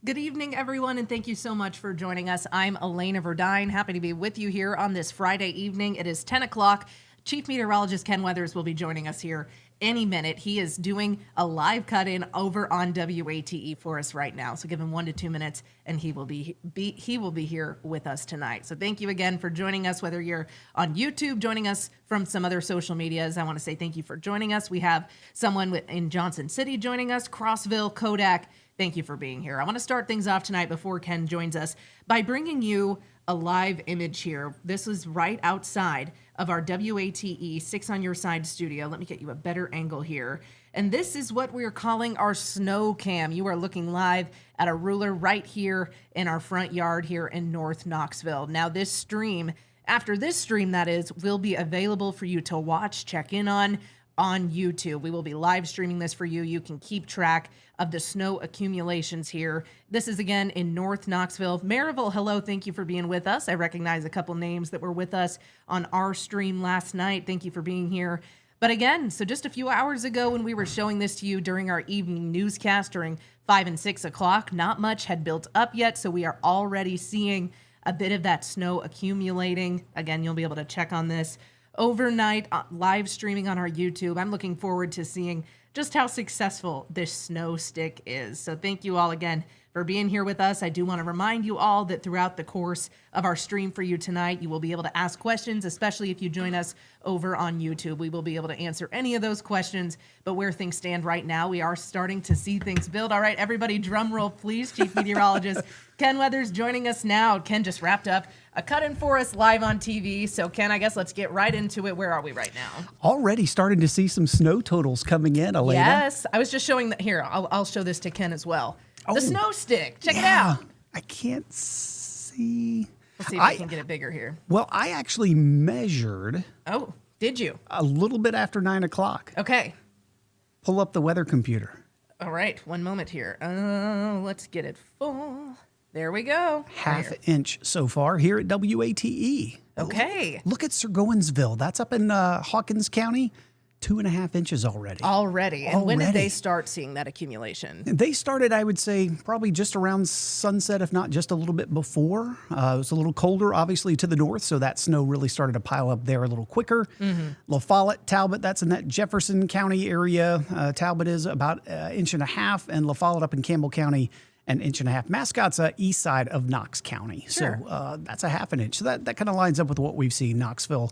Good evening, everyone, and thank you so much for joining us. I'm Elena Verdine, happy to be with you here on this Friday evening. It is 10 o'clock. Chief Meteorologist Ken Weathers will be joining us here any minute. He is doing a live cut-in over on WATE for us right now. So give him 1 to 2 minutes, and he will be here with us tonight. So thank you again for joining us, whether you're on YouTube, joining us from some other social medias. I want to say thank you for joining us. We have someone in Johnson City joining us, Crossville, Kodak. Thank you for being here. I want to start things off tonight before Ken joins us by bringing you a live image here. This is right outside of our WATE 6 on Your Side studio. Let me get you a better angle here. And this is what we're calling our snow cam. You are looking live at a ruler right here in our front yard here in North Knoxville. Now this stream, after this stream that is, will be available for you to watch, check in on YouTube. We will be live streaming this for you. You can keep track of the snow accumulations here. This is again in North Knoxville. Maryville, hello, thank you for being with us. I recognize a couple names that were with us on our stream last night. Thank you for being here. But again, so just a few hours ago when we were showing this to you during our evening newscast during 5 and 6 o'clock, not much had built up yet, so we are already seeing a bit of that snow accumulating. Again, you'll be able to check on this overnight live streaming on our YouTube. I'm looking forward to seeing just how successful this snow stick is. So thank you all again for being here with us. I do want to remind you all that throughout the course of our stream for you tonight, you will be able to ask questions, especially if you join us over on YouTube. We will be able to answer any of those questions, but where things stand right now, we are starting to see things build. All right, everybody, drum roll, please. Chief Meteorologist Ken Weathers joining us now. Ken just wrapped up a cut-in for us live on TV. So, Ken, I guess let's get right into it. Where are we right now? Already starting to see some snow totals coming in, Elena. Yes, I was just showing that here. I'll show this to Ken as well. The snow stick. Check it out. I can't see. Let's see if I can get it bigger here. Well, I actually measured. Oh, did you? A little bit after 9 o'clock. Okay. Pull up the weather computer. All right, 1 moment here. Let's get it full. There we go. Half inch so far here at WATE. Okay. Look at Sirgowinsville. That's up in Hawkins County. 2.5 inches already. And when did they start seeing that accumulation? They started, I would say, probably just around sunset, if not just a little bit before. It was a little colder, obviously, to the north, so that snow really started to pile up there a little quicker. La Follette, Talbot, that's in that Jefferson County area. Talbot is about 1.5 inches, and La Follette up in Campbell County, 1.5 inches. Mascott's east side of Knox County, Sure. So that's 1/2 inch. So that kind of lines up with what we've seen. Knoxville.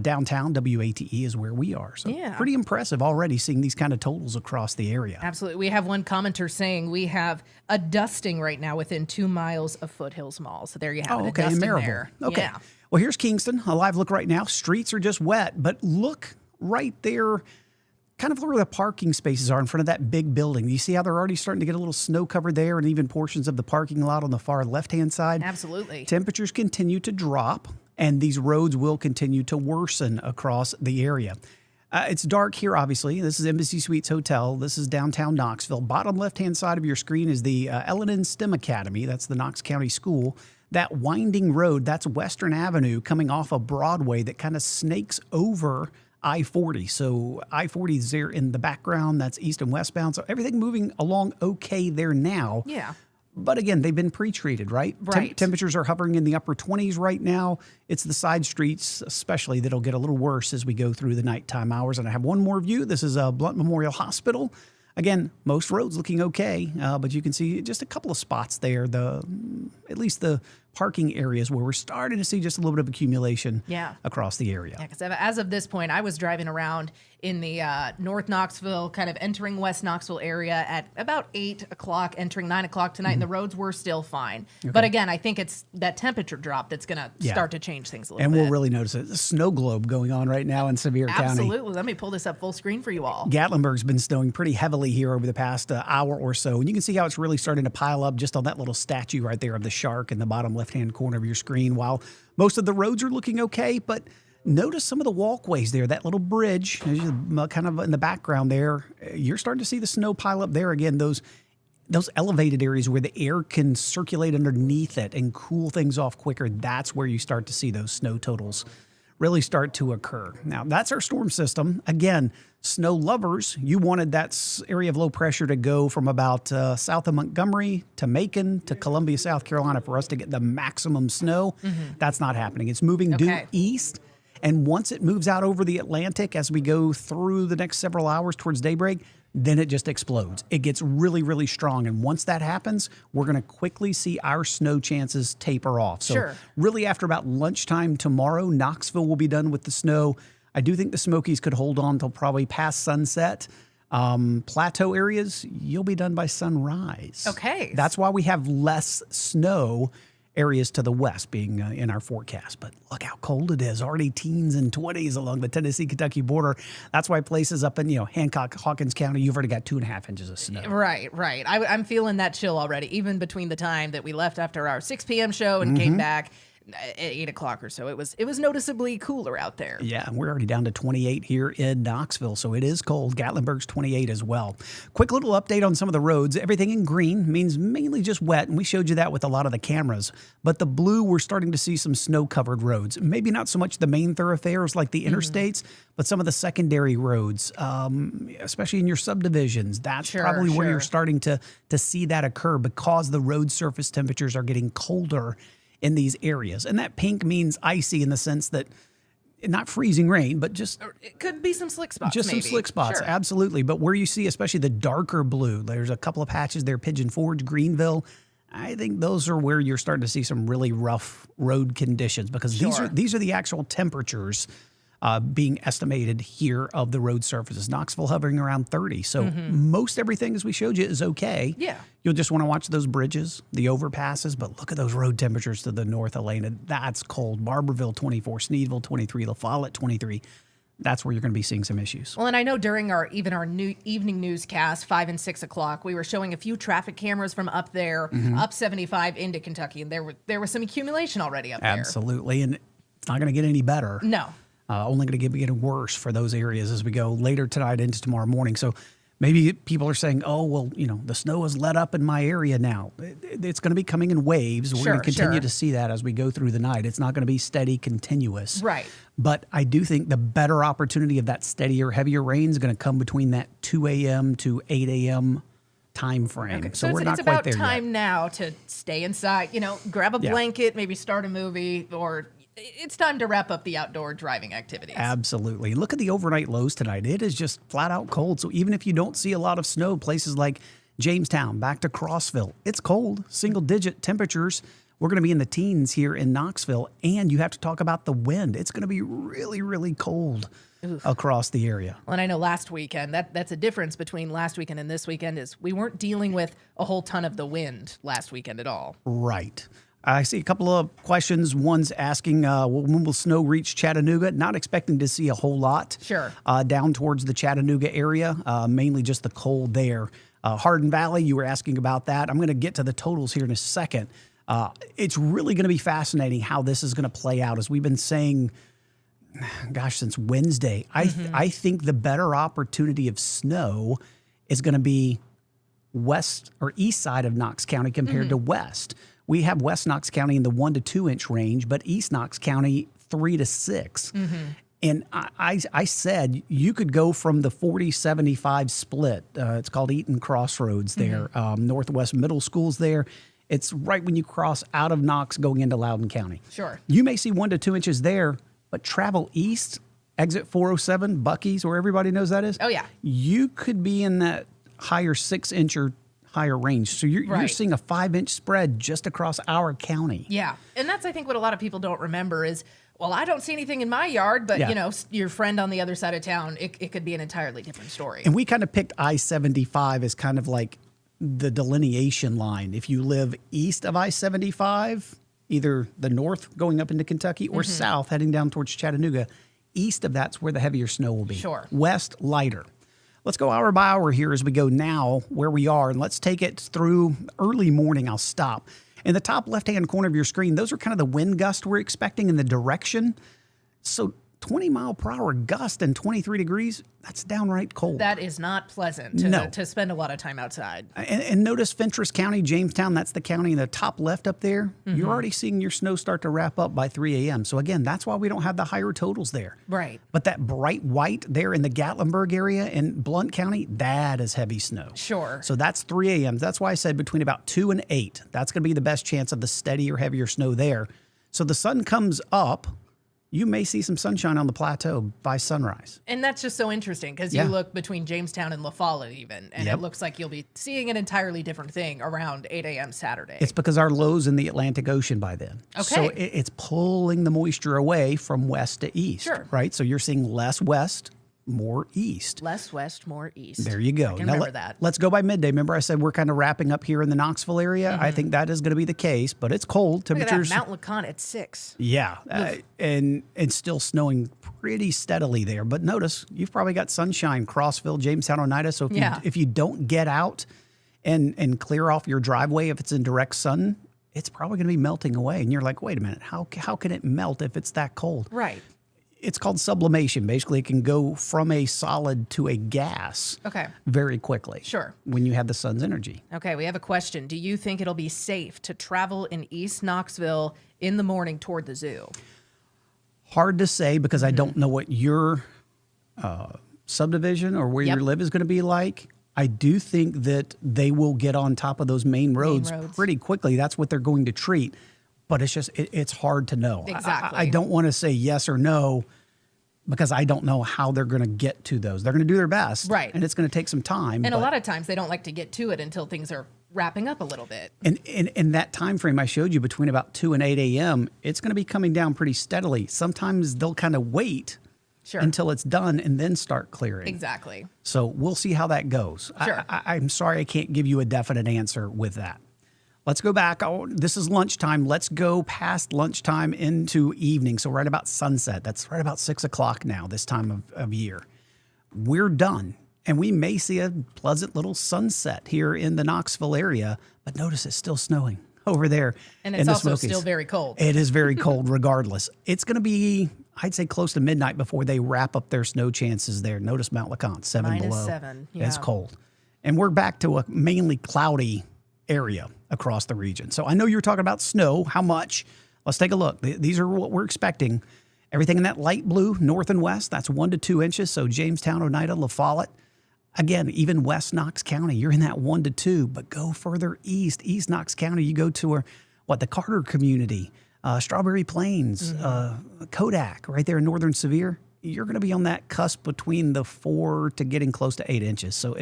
Downtown, WATE is where we are. So pretty impressive already seeing these kind of totals across the area. Absolutely. We have one commenter saying we have a dusting right now within 2 miles of Foothills Mall. So there you have it. Okay, in Maryville. There. Okay. Yeah. Well, here's Kingston. A live look right now. Streets are just wet, but look right there, kind of where the parking spaces are in front of that big building. You see how they're already starting to get a little snow cover there and even portions of the parking lot on the far left-hand side? Absolutely. Temperatures continue to drop, and these roads will continue to worsen across the area. It's dark here, obviously. This is Embassy Suites Hotel. This is downtown Knoxville. Bottom left-hand side of your screen is the Ellen STEM Academy. That's the Knox County School. That winding road, that's Western Avenue coming off of Broadway that kind of snakes over I-40. So I-40 is there in the background. That's east and westbound. So everything moving along okay there now. Yeah. But again, they've been pre-treated, right? Right. Temperatures are hovering in the upper 20s right now. It's the side streets, especially, that'll get a little worse as we go through the nighttime hours. And I have one more view. This is Blunt Memorial Hospital. Again, most roads looking okay, but you can see just a couple of spots there. At least the parking areas where we're starting to see just a little bit of accumulation across the area. Yeah, because as of this point, I was driving around in the North Knoxville, kind of entering West Knoxville area at about 8 o'clock, entering 9 o'clock tonight, and the roads were still fine. Okay. But again, I think it's that temperature drop that's going to start to change things a little bit. And we'll really notice it. The snow globe going on right now in Sevier County. Absolutely. Let me pull this up full screen for you all. Gatlinburg's been snowing pretty heavily here over the past hour or so. And you can see how it's really starting to pile up just on that little statue right there of the shark in the bottom left-hand corner of your screen. While most of the roads are looking okay, but notice some of the walkways there, that little bridge kind of in the background there. You're starting to see the snow pile up there again. Those elevated areas where the air can circulate underneath it and cool things off quicker, that's where you start to see those snow totals really start to occur. Now, that's our storm system. Again, snow lovers, you wanted that area of low pressure to go from about south of Montgomery to Macon to Columbia, South Carolina for us to get the maximum snow. That's not happening. It's moving due east. And once it moves out over the Atlantic as we go through the next several hours towards daybreak, then it just explodes. It gets really, really strong. And once that happens, we're going to quickly see our snow chances taper off. So really after about lunchtime tomorrow, Knoxville will be done with the snow. I do think the Smokies could hold on till probably past sunset. Plateau areas, you'll be done by sunrise. Okay. That's why we have less snow areas to the west being in our forecast. But look how cold it is. Already teens and 20s along the Tennessee-Kentucky border. That's why places up in, Hancock, Hawkins County, you've already got 2.5 inches of snow. Right. I'm feeling that chill already, even between the time that we left after our 6 p.m. show and came back at 8 o'clock or so. It was noticeably cooler out there. Yeah, we're already down to 28 here in Knoxville, so it is cold. Gatlinburg's 28 as well. Quick little update on some of the roads. Everything in green means mainly just wet, and we showed you that with a lot of the cameras. But the blue, we're starting to see some snow-covered roads. Maybe not so much the main thoroughfares like the interstates, but some of the secondary roads, especially in your subdivisions. That's probably where you're starting to see that occur because the road surface temperatures are getting colder in these areas. And that pink means icy in the sense that not freezing rain, but just... It could be some slick spots, Just some slick spots, absolutely. But where you see especially the darker blue, there's a couple of patches there, Pigeon Forge, Greenville. I think those are where you're starting to see some really rough road conditions because these are the actual temperatures being estimated here of the road surfaces. Knoxville hovering around 30. So most everything, as we showed you, is okay. Yeah. You'll just want to watch those bridges, the overpasses, but look at those road temperatures to the north, Elena. That's cold. Barberville, 24. Sneedville, 23. La Follette, 23. That's where you're going to be seeing some issues. Well, and I know during our new evening newscast, 5 and 6 o'clock, we were showing a few traffic cameras from up there, up 75 into Kentucky, and there was some accumulation already up there. Absolutely, and it's not going to get any better. No. Only going to get getting worse for those areas as we go later tonight into tomorrow morning. So maybe people are saying, oh, well, the snow has let up in my area now. It's going to be coming in waves. We're going to continue to see that as we go through the night. It's not going to be steady, continuous. Right. But I do think the better opportunity of that steadier, heavier rain is going to come between that 2 a.m. to 8 a.m. time frame. Okay. So we're not quite there yet. It's about time now to stay inside, grab a blanket, maybe start a movie, or it's time to wrap up the outdoor driving activities. Absolutely. Look at the overnight lows tonight. It is just flat out cold. So even if you don't see a lot of snow, places like Jamestown, back to Crossville, it's cold, single digit temperatures. We're going to be in the teens here in Knoxville. And you have to talk about the wind. It's going to be really, really cold across the area. Well, and I know last weekend, that's a difference between last weekend and this weekend is we weren't dealing with a whole ton of the wind last weekend at all. Right. I see a couple of questions. One's asking, when will snow reach Chattanooga? Not expecting to see a whole lot. Sure. Down towards the Chattanooga area, mainly just the cold there. Hardin Valley, you were asking about that. I'm going to get to the totals here in a second. It's really going to be fascinating how this is going to play out. As we've been saying, since Wednesday, I think the better opportunity of snow is going to be west or east side of Knox County compared to west. We have West Knox County in the 1 to 2 inch range, but East Knox County 3 to 6. And I said you could go from the 40-75 split. It's called Eaton Crossroads there. Northwest Middle School's there. It's right when you cross out of Knox going into Loudoun County. Sure. You may see 1 to 2 inches there, but travel east, exit 407, Bucky's, where everybody knows that is. Oh, yeah. You could be in that higher 6 inch or higher range. So you're seeing a 5-inch spread just across our county. Yeah. And that's, I think, what a lot of people don't remember is, well, I don't see anything in my yard, but, your friend on the other side of town, it could be an entirely different story. And we kind of picked I-75 as kind of like the delineation line. If you live east of I-75, either the north going up into Kentucky or south heading down towards Chattanooga, east of that's where the heavier snow will be. Sure. West, lighter. Let's go hour by hour here as we go now where we are, and let's take it through early morning. I'll stop. In the top left-hand corner of your screen, those are kind of the wind gusts we're expecting in the direction. So 20-mile-per-hour gust and 23 degrees, that's downright cold. That is not pleasant to spend a lot of time outside. And notice Fentress County, Jamestown, that's the county in the top left up there. You're already seeing your snow start to wrap up by 3 a.m. So again, that's why we don't have the higher totals there. Right. But that bright white there in the Gatlinburg area in Blount County, that is heavy snow. Sure. So that's 3 a.m. That's why I said between about 2 and 8. That's going to be the best chance of the steadier, heavier snow there. So the sun comes up. You may see some sunshine on the plateau by sunrise. And that's just so interesting because you look between Jamestown and La Follette even, and it looks like you'll be seeing an entirely different thing around 8 a.m. Saturday. It's because our low's in the Atlantic Ocean by then. Okay. So it's pulling the moisture away from west to east, right? So you're seeing less west, more east. Less west, more east. There you go. I can remember that. Let's go by midday. Remember I said we're kind of wrapping up here in the Knoxville area? I think that is going to be the case, but it's cold. Look at Temperatures. that, Mount LeConte at 6. Yeah, and it's still snowing pretty steadily there. But notice, you've probably got sunshine, Crossville, Jamestown, Oneida. So if you don't get out and clear off your driveway, if it's in direct sun, it's probably going to be melting away. And you're like, wait a minute, how can it melt if it's that cold? Right. It's called sublimation. Basically, it can go from a solid to a gas very quickly. Sure. When you have the sun's energy. Okay, we have a question. Do you think it'll be safe to travel in East Knoxville in the morning toward the zoo? Hard to say because I don't know what your subdivision or where you live is going to be like. I do think that they will get on top of those main roads pretty quickly. That's what they're going to treat. But it's just, it's hard to know. Exactly. I don't want to say yes or no because I don't know how they're going to get to those. They're going to do their best. Right. And it's going to take some time. And a lot of times they don't like to get to it until things are wrapping up a little bit. And in that time frame I showed you between about 2 and 8 a.m., it's going to be coming down pretty steadily. Sometimes they'll kind of wait until it's done and then start clearing. Exactly. So we'll see how that goes. Sure. I'm sorry I can't give you a definite answer with that. Let's go back. This is lunchtime. Let's go past lunchtime into evening. So right about sunset. That's right about 6 o'clock now, this time of year. We're done. And we may see a pleasant little sunset here in the Knoxville area. But notice it's still snowing over there. And it's also still very cold. It is very cold regardless. It's going to be, I'd say, close to midnight before they wrap up their snow chances there. Notice Mount LeConte, 7 below. -7. It's cold. And we're back to a mainly cloudy area across the region. So I know you were talking about snow. How much? Let's take a look. These are what we're expecting. Everything in that light blue, north and west, that's 1 to 2 inches. So Jamestown, Oneida, La Follette. Again, even West Knox County, you're in that 1 to 2. But go further east, East Knox County, you go to the Carter community, Strawberry Plains, Kodak, right there in northern Sevier. You're going to be on that cusp between the 4 to getting close to 8 inches. So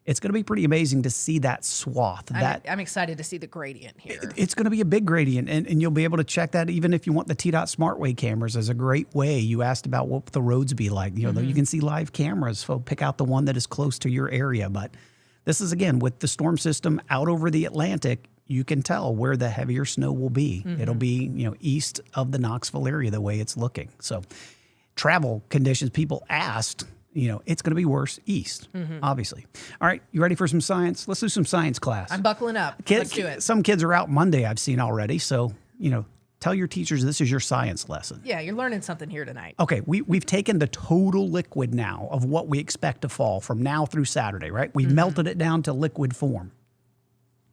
it's going to be pretty amazing to see that swath. I'm excited to see the gradient here. It's going to be a big gradient, and you'll be able to check that even if you want the TDOT SmartWay cameras as a great way. You asked about what the roads be like. You know, you can see live cameras, so pick out the one that is close to your area. But this is, again, with the storm system out over the Atlantic, you can tell where the heavier snow will be. It'll be, east of the Knoxville area the way it's looking. So travel conditions, people asked, it's going to be worse east, obviously. All right, you ready for some science? Let's do some science class. I'm buckling up. Kids, Let's do it. Some kids are out Monday, I've seen already. So, tell your teachers this is your science lesson. Yeah, you're learning something here tonight. Okay, we've taken the total liquid now of what we expect to fall from now through Saturday, right? We've melted it down to liquid form.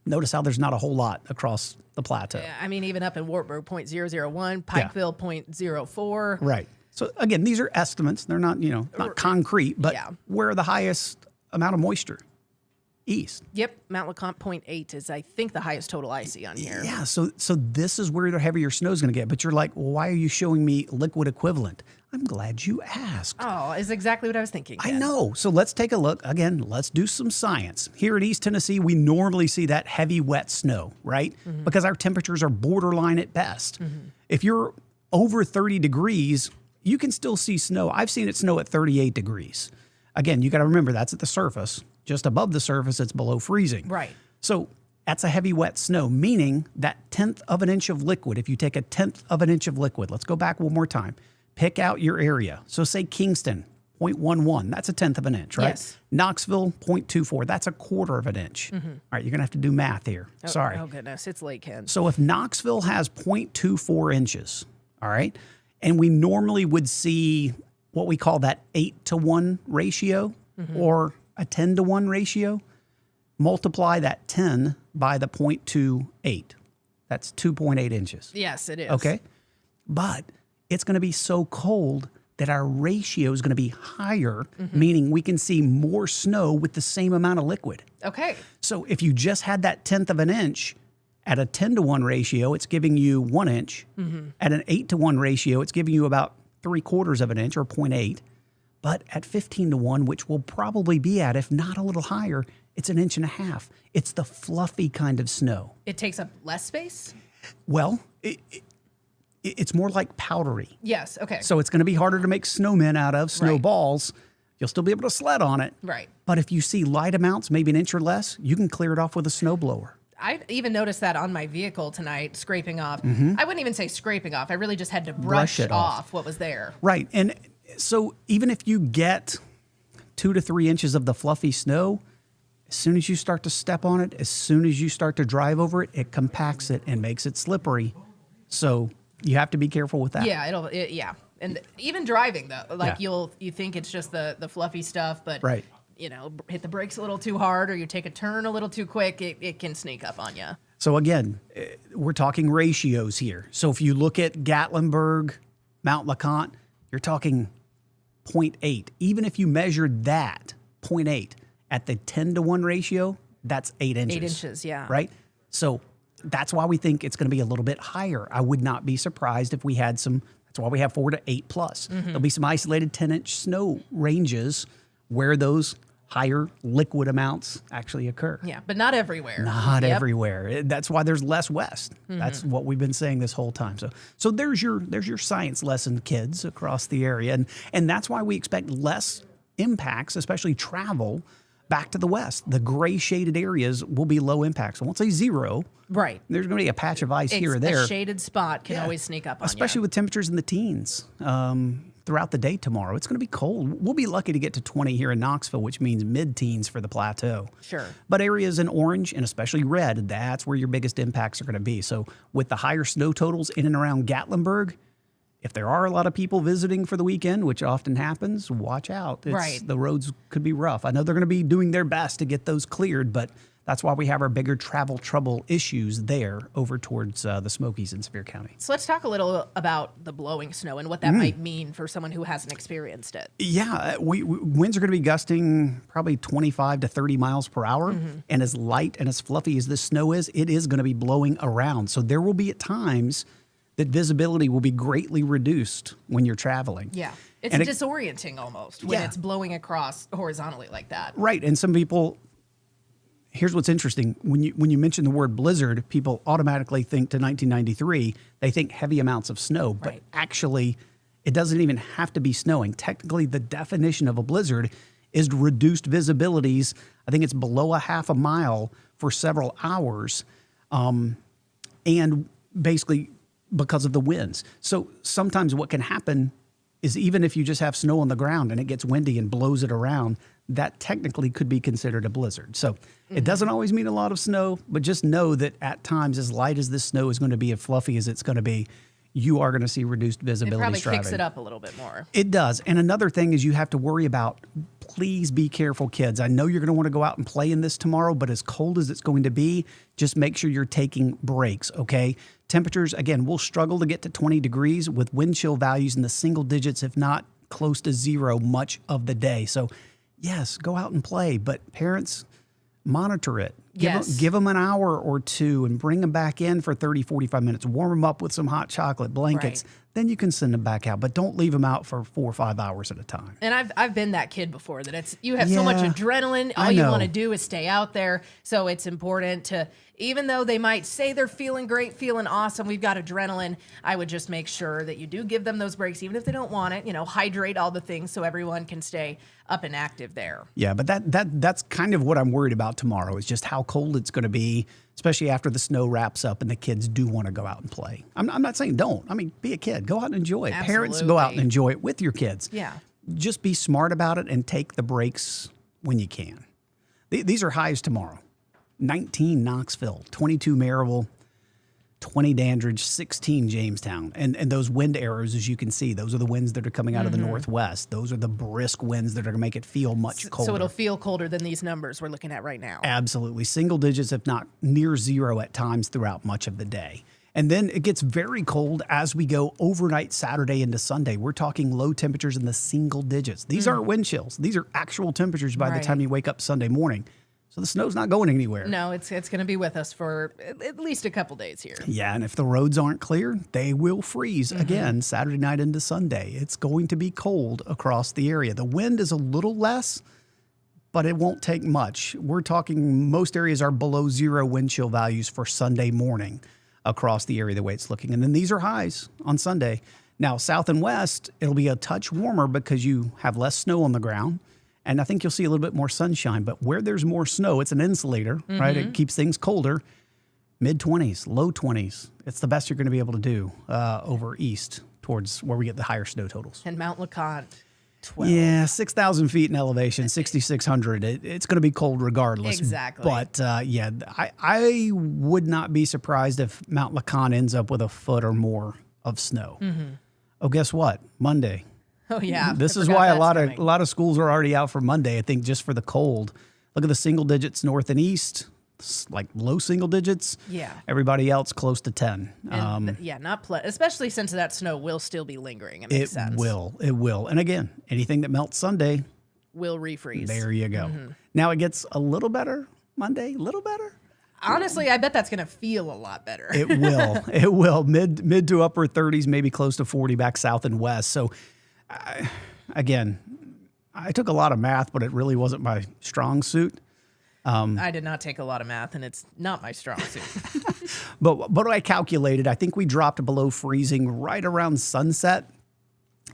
Notice how there's not a whole lot across the plateau. Yeah, I mean, even up in Wartburg, 0.001, Pikeville, 0.04. Right. So again, these are estimates. They're not, not concrete, but where are the highest amount of moisture? East. Yep. Mount LeConte 0.8 is, I think, the highest total I see on here. Yeah. So this is where the heavier snow is going to get. But you're like, well, why are you showing me liquid equivalent? I'm glad you asked. Oh, is exactly what I was thinking. I know. So let's take a look. Again, let's do some science. Here in East Tennessee, we normally see that heavy, wet snow, right? Because our temperatures are borderline at best. If you're over 30 degrees, you can still see snow. I've seen it snow at 38 degrees. Again, you got to remember that's at the surface. Just above the surface, it's below freezing. Right. So that's a heavy, wet snow, meaning that 1/10 of an inch of liquid, if you take a 1/10 of an inch of liquid, let's go back one more time. Pick out your area. So say Kingston, 0.11. That's a 1/10 of an inch, right? Yes. Knoxville, 0.24. That's a 1/4 of an inch. All right, you're going to have to do math here. Sorry. Oh, goodness. It's late, Ken. So if Knoxville has 0.24 inches, all right, And we normally would see what we call that 8-to-1 ratio or a 10-to-1 ratio. Multiply that 10 by the 0.28. That's 2.8 inches. Yes, it is. Okay. But it's going to be so cold that our ratio is going to be higher, meaning we can see more snow with the same amount of liquid. Okay. So if you just had that 1/10 of an inch at a 10-to-1 ratio, it's giving you 1 inch. At an 8-to-1 ratio, it's giving you about 3/4 of an inch or 0.8. But at 15-to-1, which we'll probably be at, if not a little higher, it's 1.5 inches. It's the fluffy kind of snow. It takes up less space? Well, it's more like powdery. Yes, okay. So it's going to be harder to make snowmen out of, snowballs. You'll still be able to sled on it. Right. But if you see light amounts, maybe 1 inch or less, you can clear it off with a snowblower. I even noticed that on my vehicle tonight, scraping off. I wouldn't even say scraping off. I really just had to brush it off what was there. Right. And so even if you get 2 to 3 inches of the fluffy snow, as soon as you start to step on it, as soon as you start to drive over it, it compacts it and makes it slippery. So you have to be careful with that. Yeah, yeah. And even driving though, like you think it's just the fluffy stuff, but you know, hit the brakes a little too hard or you take a turn a little too quick, it can sneak up on you. So again, we're talking ratios here. So if you look at Gatlinburg, Mount LeConte, you're talking 0.8. Even if you measured that 0.8 at the 10-to-1 ratio, that's 8 inches. 8 inches, yeah. Right? So that's why we think it's going to be a little bit higher. I would not be surprised if we had some, that's why we have 4 to 8 plus. There'll be some isolated 10-inch snow ranges where those higher liquid amounts actually occur. Yeah, but not everywhere. Not everywhere. That's why there's less west. That's what we've been saying this whole time. So there's your science lesson, kids, across the area. And that's why we expect less impacts, especially travel, back to the west. The gray shaded areas will be low impacts. I won't say zero. Right. There's going to be a patch of ice here or there. A shaded spot can always sneak up on you. Especially with temperatures in the teens throughout the day tomorrow. It's going to be cold. We'll be lucky to get to 20 here in Knoxville, which means mid-teens for the plateau. Sure. But areas in orange and especially red, that's where your biggest impacts are going to be. So with the higher snow totals in and around Gatlinburg, if there are a lot of people visiting for the weekend, which often happens, watch out. The roads could be rough. I know they're going to be doing their best to get those cleared, but that's why we have our bigger travel trouble issues there over towards the Smokies in Sevier County. So let's talk a little about the blowing snow and what that might mean for someone who hasn't experienced it. Yeah, winds are going to be gusting probably 25 to 30 miles per hour. And as light and as fluffy as this snow is, it is going to be blowing around. So there will be at times that visibility will be greatly reduced when you're traveling. Yeah. It's disorienting almost when it's blowing across horizontally like that. Right. And some people, here's what's interesting. When you mention the word blizzard, people automatically think to 1993. They think heavy amounts of snow. But actually, it doesn't even have to be snowing. Technically, the definition of a blizzard is reduced visibilities. I think it's below a half a mile for several hours. And basically, because of the winds. So sometimes what can happen is even if you just have snow on the ground and it gets windy and blows it around, that technically could be considered a blizzard. So it doesn't always mean a lot of snow, but just know that at times, as light as this snow is going to be, as fluffy as it's going to be, you are going to see reduced visibility. It probably driving. kicks it up a little bit more. It does. And another thing is you have to worry about, please be careful, kids. I know you're going to want to go out and play in this tomorrow, but as cold as it's going to be, just make sure you're taking breaks, okay? Temperatures, again, we'll struggle to get to 20 degrees with wind chill values in the single digits, if not close to zero, much of the day. So, yes, go out and play, but parents, monitor it. Give them an hour or two and bring them back in for 30, 45 minutes. Warm them up with some hot chocolate, blankets. Then you can send them back out. But don't leave them out for 4 or 5 hours at a time. And I've been that kid before that you have so much adrenaline. All you want to do is stay out there. So it's important to, even though they might say they're feeling great, feeling awesome, we've got adrenaline, I would just make sure that you do give them those breaks, even if they don't want it, hydrate all the things so everyone can stay up and active there. Yeah, but that's kind of what I'm worried about tomorrow is just how cold it's going to be, especially after the snow wraps up and the kids do want to go out and play. I'm not saying don't. I mean, be a kid. Go out and enjoy it. Absolutely. Parents, go out and enjoy it with your kids. Yeah. Just be smart about it and take the breaks when you can. These are highs tomorrow. 19 Knoxville, 22 Maryville. 20 Dandridge, 16 Jamestown. And those wind arrows, as you can see, those are the winds that are coming out of the northwest. Those are the brisk winds that are going to make it feel much colder. So it'll feel colder than these numbers we're looking at right now. Absolutely. Single digits, if not near zero at times throughout much of the day. And then it gets very cold as we go overnight Saturday into Sunday. We're talking low temperatures in the single digits. These aren't wind chills. These are actual temperatures by the time you wake up Sunday morning. So the snow's not going anywhere. No, it's going to be with us for at least a couple days here. Yeah, and if the roads aren't clear, they will freeze again Saturday night into Sunday. It's going to be cold across the area. The wind is a little less, but it won't take much. We're talking most areas are below zero wind chill values for Sunday morning across the area the way it's looking. And then these are highs on Sunday. Now, south and west, it'll be a touch warmer because you have less snow on the ground. And I think you'll see a little bit more sunshine. But where there's more snow, it's an insulator, right? It keeps things colder. Mid-20s, low 20s. It's the best you're going to be able to do over east towards where we get the higher snow totals. And Mount LeConte, 12. Yeah, 6,000 feet in elevation, 6,600. It's going to be cold regardless. Exactly. But yeah, I would not be surprised if Mount LeConte ends up with a foot or more of snow. Oh, guess what? Monday. Oh, yeah. This is why a lot of schools are already out for Monday, I think, just for the cold. Look at the single digits north and east, like low single digits. Yeah. Everybody else close to 10. And, not especially since that snow will still be lingering. It makes sense. It will. And again, anything that melts Sunday will refreeze. There you go. Now it gets a little better Monday, a little better. Honestly, I bet that's going to feel a lot better. It will. It will. Mid to upper 30s, maybe close to 40 back south and west. So, again, I took a lot of math, but it really wasn't my strong suit. I did not take a lot of math, and it's not my strong suit. But what I calculated, I think we dropped below freezing right around sunset.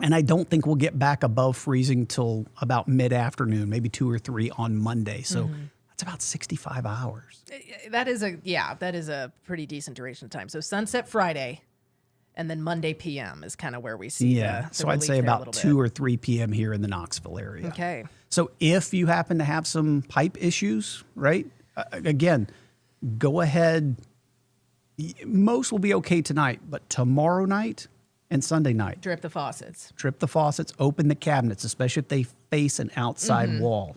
And I don't think we'll get back above freezing till about mid-afternoon, maybe 2 or 3 on Monday. So that's about 65 hours. That is a pretty decent duration of time. So sunset Friday, and then Monday PM is kind of where we see the so I'd say about 2 or 3 p.m. here in the Knoxville area. Okay. So if you happen to have some pipe issues, right, again, go ahead. Most will be okay tonight, but tomorrow night and Sunday night. Drip the faucets. Trip the faucets, open the cabinets, especially if they face an outside wall.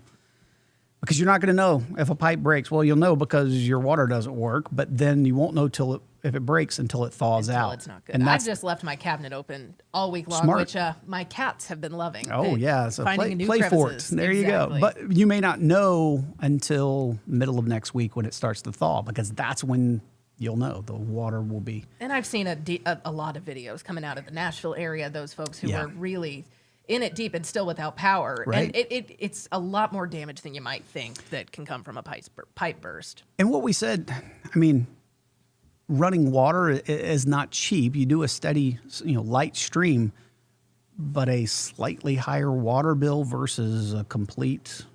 Because you're not going to know if a pipe breaks. Well, you'll know because your water doesn't work, but then you won't know if it breaks until it thaws out. It's not good. And I've just left my cabinet open all week long, which my cats have been loving. Oh, yeah. So finding play new for it. There you go. But you may not know until middle of next week when it starts to thaw, because that's when you'll know the water will be. And I've seen a lot of videos coming out of the Nashville area, those folks who are really in it deep and still without power. Right. And it's a lot more damage than you might think that can come from a pipe burst. And what we said, I mean, running water is not cheap. You do a steady, light stream, but a slightly higher water bill versus a complete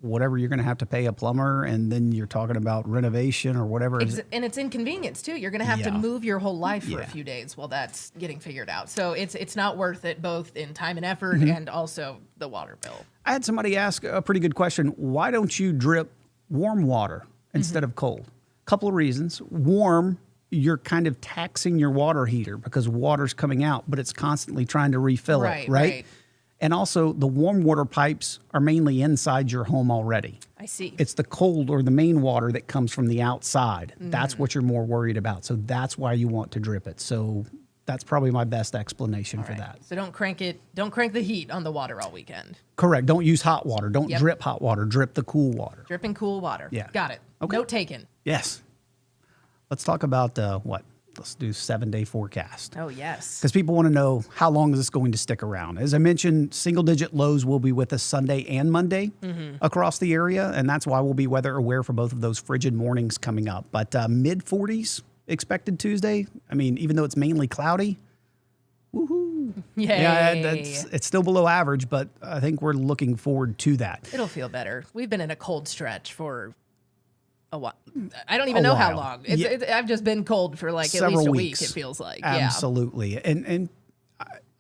whatever you're going to have to pay a plumber, and then you're talking about renovation or whatever. And it's inconvenience too. You're going to have to move your whole life for a few days while that's getting figured out. So it's not worth it, both in time and effort and also the water bill. I had somebody ask a pretty good question. Why don't you drip warm water instead of cold? A couple of reasons. Warm, you're kind of taxing your water heater because water's coming out, but it's constantly trying to refill it, right? And also, the warm water pipes are mainly inside your home already. I see. It's the cold or the main water that comes from the outside. That's what you're more worried about. So that's why you want to drip it. So that's probably my best explanation for that. So don't crank the heat on the water all weekend. Correct. Don't use hot water. Don't drip hot water. Drip the cool water. Dripping cool water. Yeah. Got it. Okay. Note taken. Yes. Let's talk about what? Let's do 7-day forecast. Oh, yes. Because people want to know, how long is this going to stick around? As I mentioned, single-digit lows will be with us Sunday and Monday across the area, and that's why we'll be weather aware for both of those frigid mornings coming up. But mid-40s expected Tuesday. I mean, even though it's mainly cloudy, woohoo. Yay. Yeah, it's still below average, but I think we're looking forward to that. It'll feel better. We've been in a cold stretch for a while. I don't even know how long. I've just been cold for like at least a week, it feels like. Absolutely. And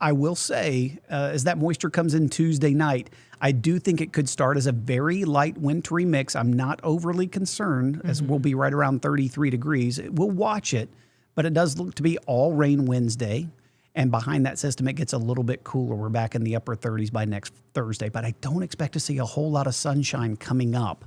I will say, as that moisture comes in Tuesday night, I do think it could start as a very light wintry mix. I'm not overly concerned, as we'll be right around 33 degrees. We'll watch it, But it does look to be all rain Wednesday. And behind that system, it gets a little bit cooler. We're back in the upper 30s by next Thursday. But I don't expect to see a whole lot of sunshine coming up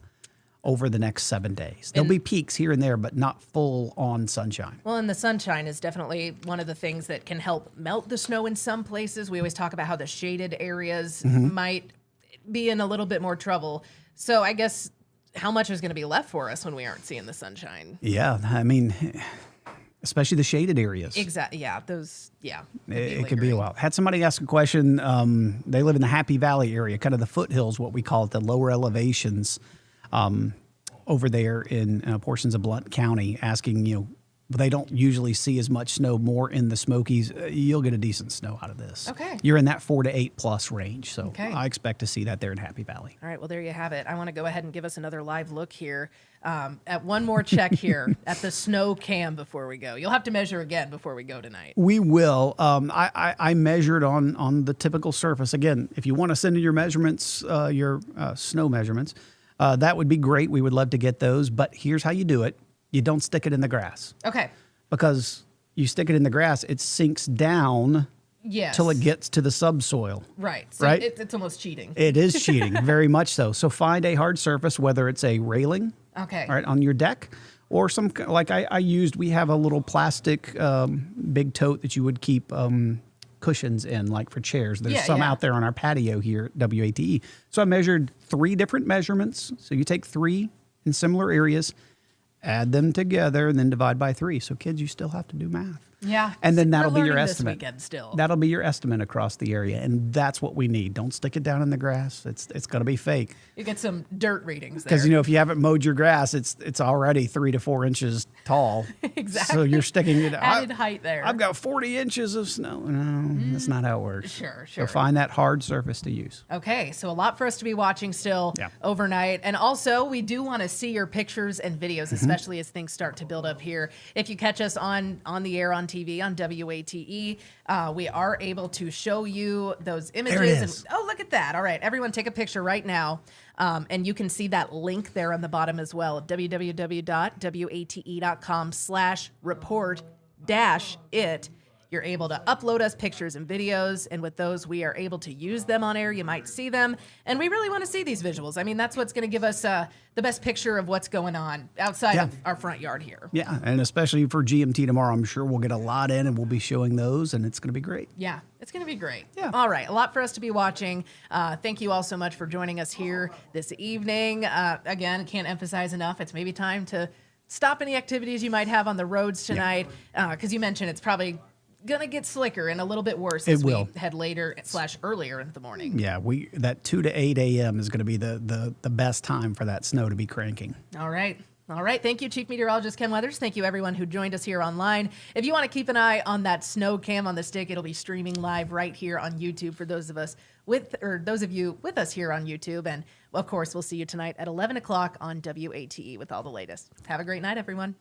over the next 7 days. There'll be peaks here and there, but not full on sunshine. Well, and the sunshine is definitely one of the things that can help melt the snow in some places. We always talk about how the shaded areas might be in a little bit more trouble. So I guess how much is going to be left for us when we aren't seeing the sunshine? Yeah, I mean, especially the shaded areas. Exactly. Yeah, those. Yeah, It could be a while. Had somebody ask a question. They live in the Happy Valley area, kind of the foothills, what we call it, the lower elevations over there in portions of Blount County, asking, they don't usually see as much snow, more in the Smokies. You'll get a decent snow out of this. Okay. You're in that 4 to 8 plus range. So Okay. I expect to see that there in Happy Valley. All right, well, there you have it. I want to go ahead and give us another live look here at one more check here at the snow cam before we go. You'll have to measure again before we go tonight. We will. I measured on the typical surface. Again, if you want to send in your measurements, your snow measurements, that would be great. We would love to get those. But here's how you do it. You don't stick it in the grass. Okay. Because you stick it in the grass, it sinks down Yes. till it gets to the subsoil. Right. So Right? it's almost cheating. It is cheating, very much so. So find a hard surface, whether it's a railing, Okay. all right, on your deck, or some, like I used, we have a little plastic big tote that you would keep cushions in, like for chairs. There's Yeah, some yeah. out there on our patio here at WATE. So I measured 3 different measurements. So you take 3 in similar areas, add them together, and then divide by 3. So kids, you still have to do math. Yeah. And then We're that'll be your learning this estimate. weekend still. That'll be your estimate across the area, and that's what we need. Don't stick it down in the grass. It's going to be fake. You get some dirt readings there. Because if you haven't mowed your grass, it's already 3 to 4 inches tall. Exactly. So you're sticking it. Added height there. I've got 40 inches of snow. No, that's not how it works. Sure. So find that hard surface to use. Okay, so a lot for us to be watching still Yeah. overnight. And also, we do want to see your pictures and videos, especially as things start to build up here. If you catch us on the air on TV, on WATE, we are able to show you those images. There it is. And, oh, look at that. All right, everyone take a picture right now. And you can see that link there on the bottom as well, www.wate.com/report-it. You're able to upload us pictures and videos, and with those, we are able to use them on air. You might see them, and we really want to see these visuals. I mean, that's what's going to give us the best picture of what's going on outside of our front yard here. Yeah, and especially for GMT tomorrow, I'm sure we'll get a lot in, and we'll be showing those, and it's going to be great. Yeah, it's going to be great. Yeah. All right, a lot for us to be watching. Thank you all so much for joining us here this evening. Again, can't emphasize enough, it's maybe time to stop any activities you might have on the roads tonight, because you mentioned it's probably gonna get slicker and a little bit worse as we head later/earlier in the morning. Yeah, that 2 to 8 a.m. is going to be the best time for that snow to be cranking. All right. Thank you, Chief Meteorologist Ken Weathers. Thank you, everyone who joined us here online. If you want to keep an eye on that snow cam on the stick, it'll be streaming live right here on YouTube for those of you with us here on YouTube. And of course, we'll see you tonight at 11 o'clock on WATE with all the latest. Have a great night, everyone.